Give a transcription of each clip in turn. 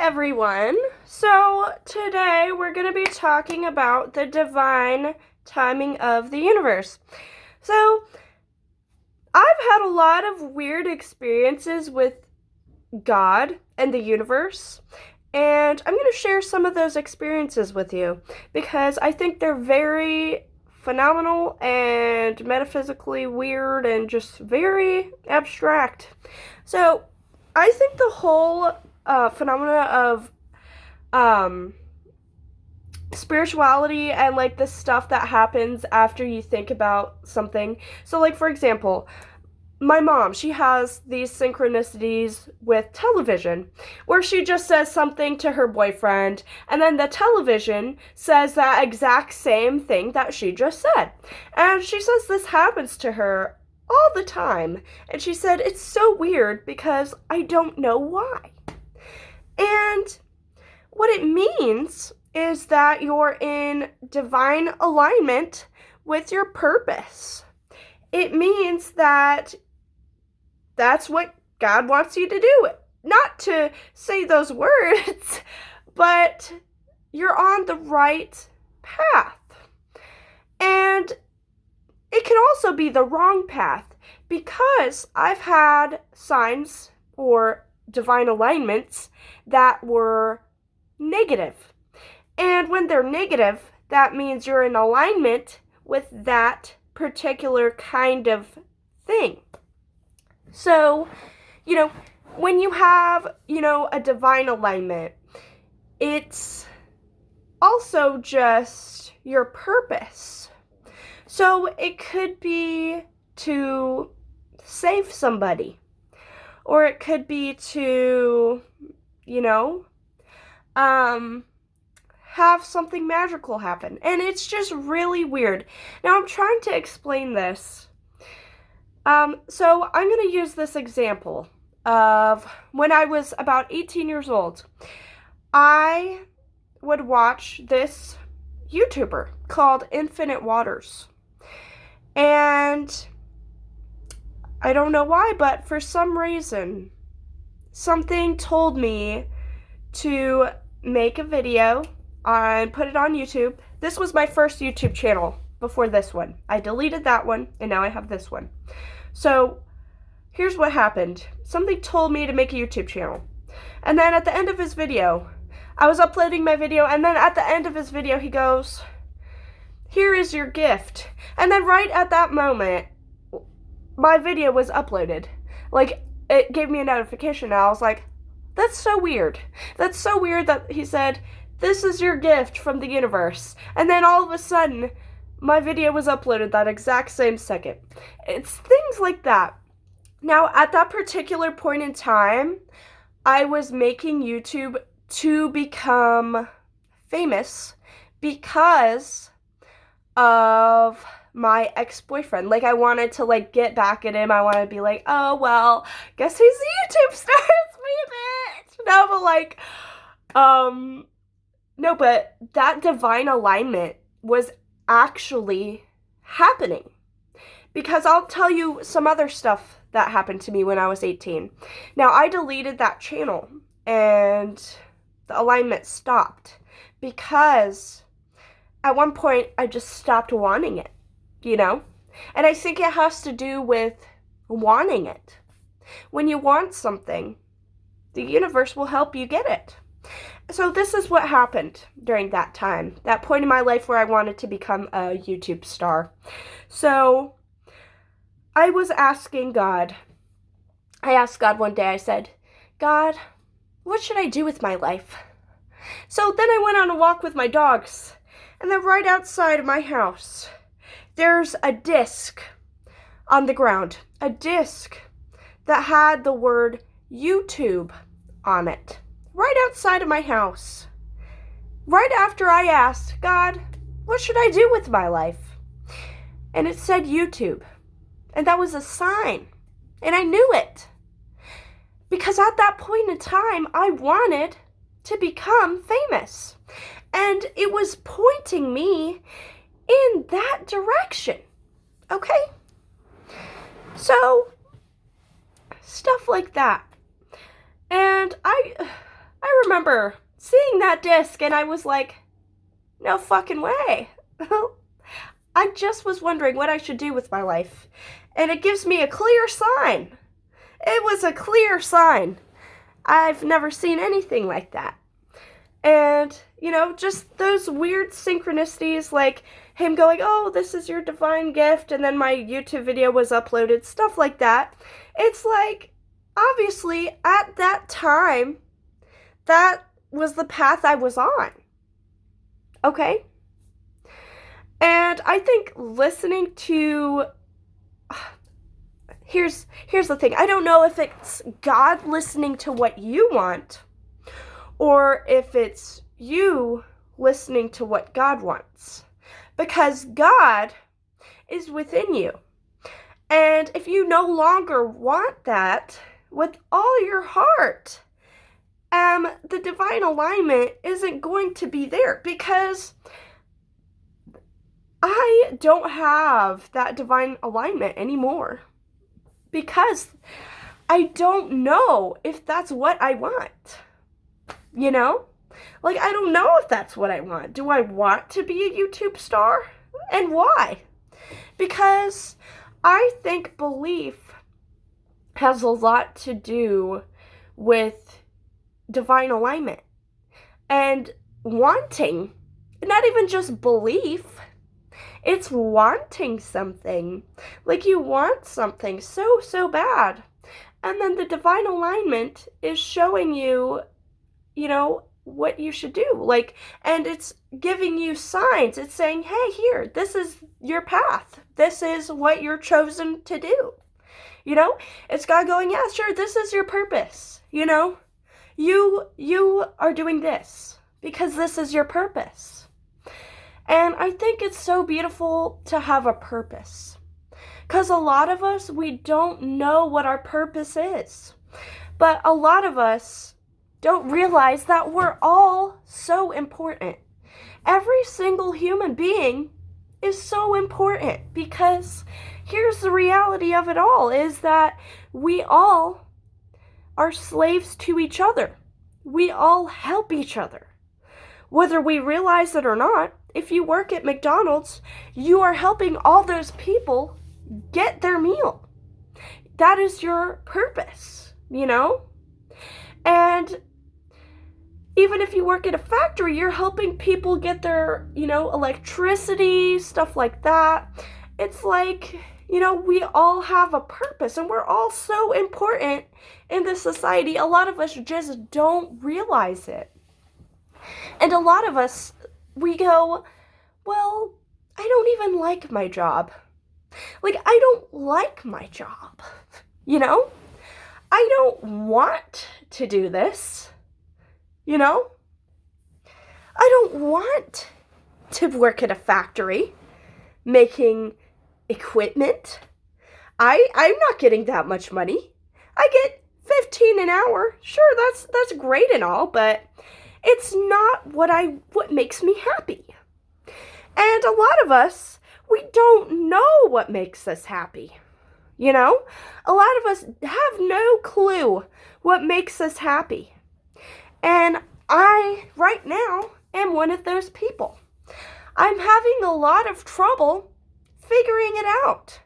everyone. So today we're going to be talking about the divine timing of the universe. So I've had a lot of weird experiences with God and the universe, and I'm going to share some of those experiences with you because I think they're very phenomenal and metaphysically weird and just very abstract. So I think the whole phenomena of spirituality and like the stuff that happens after you think about something. So like, for example, my mom, she has these synchronicities with television where she just says something to her boyfriend and then the television says that exact same thing that she just said. And she says this happens to her all the time. And she said it's so weird because I don't know why. And what it means is that you're in divine alignment with your purpose. It means that that's what God wants you to do. Not to say those words, but you're on the right path. And it can also be the wrong path because I've had signs or divine alignments that were negative. And when they're negative, that means you're in alignment with that particular kind of thing. So, when you have, a divine alignment, it's also just your purpose. So it could be to save somebody, or it could be to, have something magical happen. And it's just really weird. Now, I'm trying to explain this. So I'm going to use this example of when I was about 18 years old. I would watch this YouTuber called Infinite Waters. And I don't know why, but for some reason, something told me to make a video and put it on YouTube. This was my first YouTube channel before this one. I deleted that one, and now I have this one. So here's what happened. Something told me to make a YouTube channel. And then at the end of his video, I was uploading my video, and then at the end of his video, he goes, "Here is your gift." And then right at that moment, my video was uploaded. Like, it gave me a notification, and I was like, that's so weird. That's so weird that he said, "This is your gift from the universe." And then all of a sudden, my video was uploaded that exact same second. It's things like that. Now, at that particular point in time, I was making YouTube to become famous because of my ex-boyfriend. Like, I wanted to, get back at him. I wanted to be like, oh, well, guess who's the YouTube star? It's me, bitch! No, but, no, but that divine alignment was actually happening. Because I'll tell you some other stuff that happened to me when I was 18. Now, I deleted that channel, and the alignment stopped. Because at one point, I just stopped wanting it, And I think it has to do with wanting it. When you want something, the universe will help you get it. So this is what happened during that time, that point in my life where I wanted to become a YouTube star. So I was asking God. I asked God one day, I said, "God, what should I do with my life?" So then I went on a walk with my dogs. And then right outside of my house, there's a disc on the ground. A disc that had the word YouTube on it. Right outside of my house. Right after I asked, "God, what should I do with my life?" And it said YouTube. And that was a sign. And I knew it. Because at that point in time, I wanted to become famous. And it was pointing me in that direction. Okay? So, stuff like that. And I remember seeing that disc and I was like, no fucking way. I just was wondering what I should do with my life. And it gives me a clear sign. It was a clear sign. I've never seen anything like that. And, just those weird synchronicities, like him going, oh, this is your divine gift, and then my YouTube video was uploaded, stuff like that. It's like, obviously, at that time, that was the path I was on. Okay? And I think listening to... Here's the thing. I don't know if it's God listening to what you want, or if it's you listening to what God wants. Because God is within you. And if you no longer want that with all your heart, the divine alignment isn't going to be there, because I don't have that divine alignment anymore. Because I don't know if that's what I want. Like, I don't know if that's what I want. Do I want to be a YouTube star? And why? Because I think belief has a lot to do with divine alignment. And wanting, not even just belief, it's wanting something. Like, you want something so bad. And then the divine alignment is showing you, what you should do. Like, and it's giving you signs. It's saying, hey, here, this is your path. This is what you're chosen to do. It's God going, yeah, sure, this is your purpose. You are doing this because this is your purpose. And I think it's so beautiful to have a purpose. Because a lot of us, we don't know what our purpose is. But a lot of us don't realize that we're all so important. Every single human being is so important, because here's the reality of it all, is that we all are slaves to each other. We all help each other. Whether we realize it or not, if you work at McDonald's, you are helping all those people get their meal. That is your purpose, And even if you work at a factory, you're helping people get their, electricity, stuff like that. It's like, we all have a purpose, and we're all so important in this society. A lot of us just don't realize it. And a lot of us, we go, well, I don't even like my job. Like, I don't like my job, I don't want to do this, I don't want to work at a factory making equipment. I'm not getting that much money. I get $15 an hour. Sure, that's great and all, but it's not what makes me happy. And a lot of us, we don't know what makes us happy. A lot of us have no clue what makes us happy. And I, right now, am one of those people. I'm having a lot of trouble figuring it out.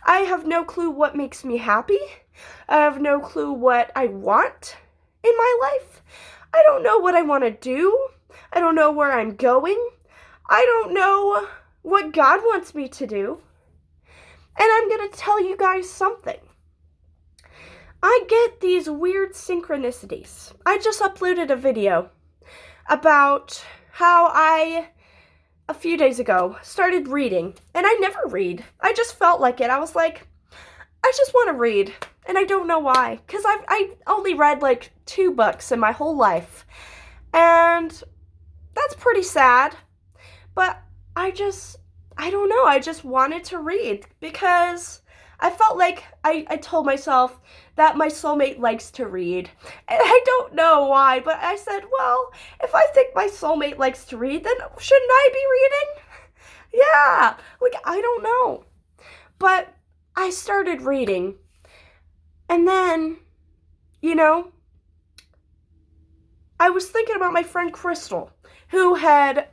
I have no clue what makes me happy. I have no clue what I want in my life. I don't know what I want to do. I don't know where I'm going. I don't know what God wants me to do. And I'm going to tell you guys something. I get these weird synchronicities. I just uploaded a video about how a few days ago, started reading. And I never read. I just felt like it. I was like, I just want to read. And I don't know why. Because I only read like 2 books in my whole life. And that's pretty sad. But I don't know. I just wanted to read because I felt like I told myself that my soulmate likes to read. And I don't know why, but I said, well, if I think my soulmate likes to read, then shouldn't I be reading? Yeah, like, I don't know. But I started reading. And then, I was thinking about my friend Crystal, who had,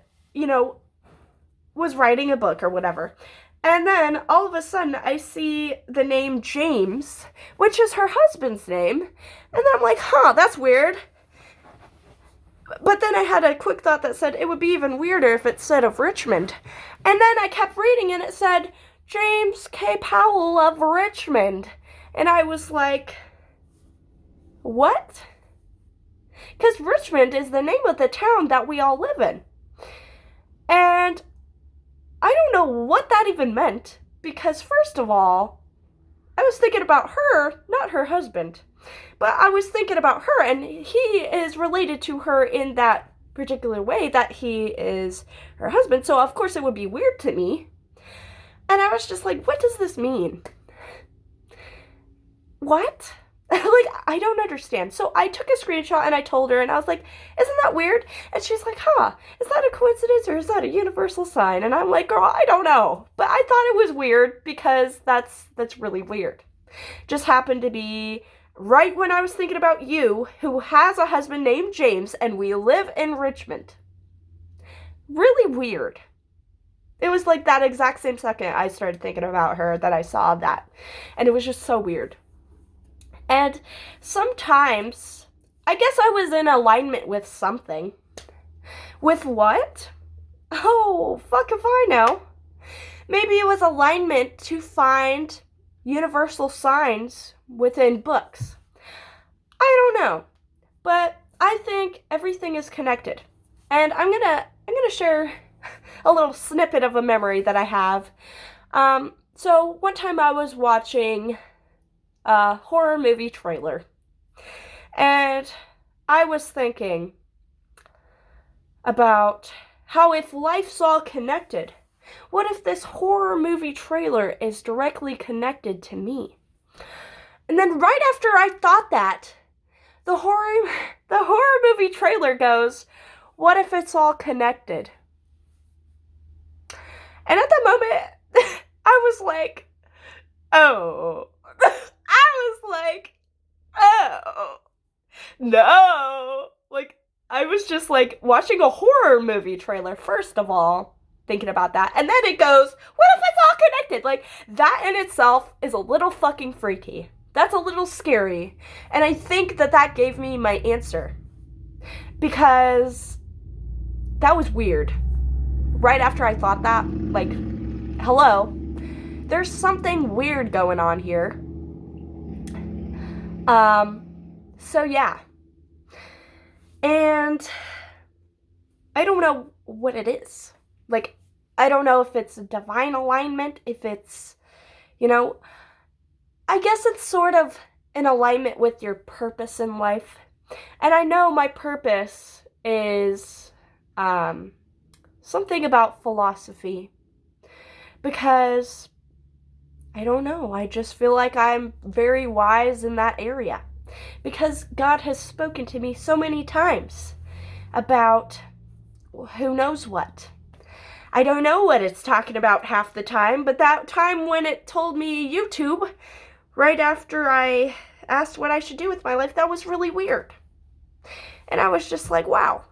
was writing a book or whatever. And then all of a sudden I see the name James, which is her husband's name. And then I'm like, that's weird. But then I had a quick thought that said it would be even weirder if it said of Richmond. And then I kept reading and it said James K Powell of Richmond. And I was like, what? Because Richmond is the name of the town that we all live in. And I don't know what that even meant, because first of all, I was thinking about her, not her husband. But I was thinking about her, and he is related to her in that particular way that he is her husband. So, of course, it would be weird to me. And I was just like, what does this mean? What? Like, I don't understand. So I took a screenshot and I told her, and I was like, isn't that weird? And she's like, is that a coincidence or is that a universal sign? And I'm like, girl, I don't know. But I thought it was weird because that's really weird. Just happened to be right when I was thinking about you, who has a husband named James, and we live in Richmond. Really weird. It was like that exact same second I started thinking about her that I saw that. And it was just so weird. And sometimes, I guess I was in alignment with something. With what? Oh, fuck if I know. Maybe it was alignment to find universal signs within books. I don't know. But I think everything is connected. And I'm gonna share a little snippet of a memory that I have. So one time I was watching a horror movie trailer, and I was thinking about how if life's all connected, what if this horror movie trailer is directly connected to me? And then right after I thought that, the horror movie trailer goes, what if it's all connected? And at that moment, I was like, oh. I was like, oh, no. Like, I was just like watching a horror movie trailer, first of all, thinking about that. And then it goes, what if it's all connected? Like, that in itself is a little fucking freaky. That's a little scary. And I think that gave me my answer. Because that was weird. Right after I thought that, like, hello, there's something weird going on here. So yeah. And I don't know what it is. Like, I don't know if it's a divine alignment, if it's, I guess it's sort of in alignment with your purpose in life. And I know my purpose is, something about philosophy. Because I don't know. I just feel like I'm very wise in that area. Because God has spoken to me so many times about who knows what. I don't know what it's talking about half the time, but that time when it told me YouTube, right after I asked what I should do with my life, that was really weird. And I was just like, wow.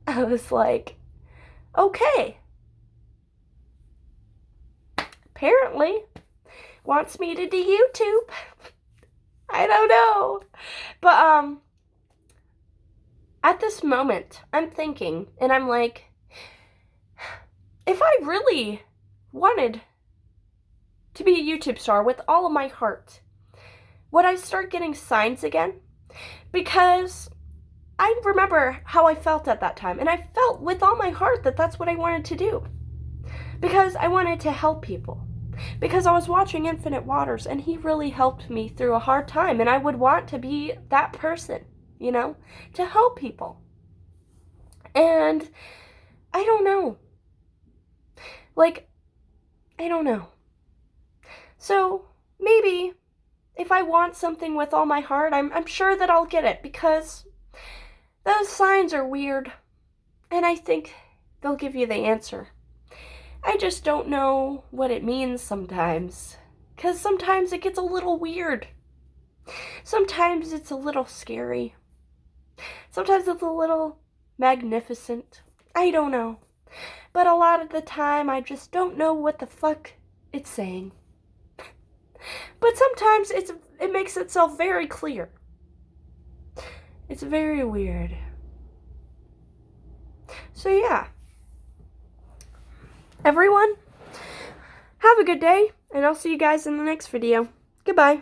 I was like, okay. Apparently wants me to do YouTube. I don't know. But at this moment, I'm thinking, and I'm like, if I really wanted to be a YouTube star with all of my heart, would I start getting signs again? Because I remember how I felt at that time, and I felt with all my heart that that's what I wanted to do. Because I wanted to help people. Because I was watching Infinite Waters, and he really helped me through a hard time, and I would want to be that person, to help people. And I don't know. Like, I don't know. So maybe if I want something with all my heart, I'm sure that I'll get it, because those signs are weird, and I think they'll give you the answer. I just don't know what it means sometimes, because sometimes it gets a little weird. Sometimes it's a little scary. Sometimes it's a little magnificent. I don't know. But a lot of the time, I just don't know what the fuck it's saying. But sometimes it makes itself very clear. It's very weird. So yeah. Everyone, have a good day, and I'll see you guys in the next video. Goodbye.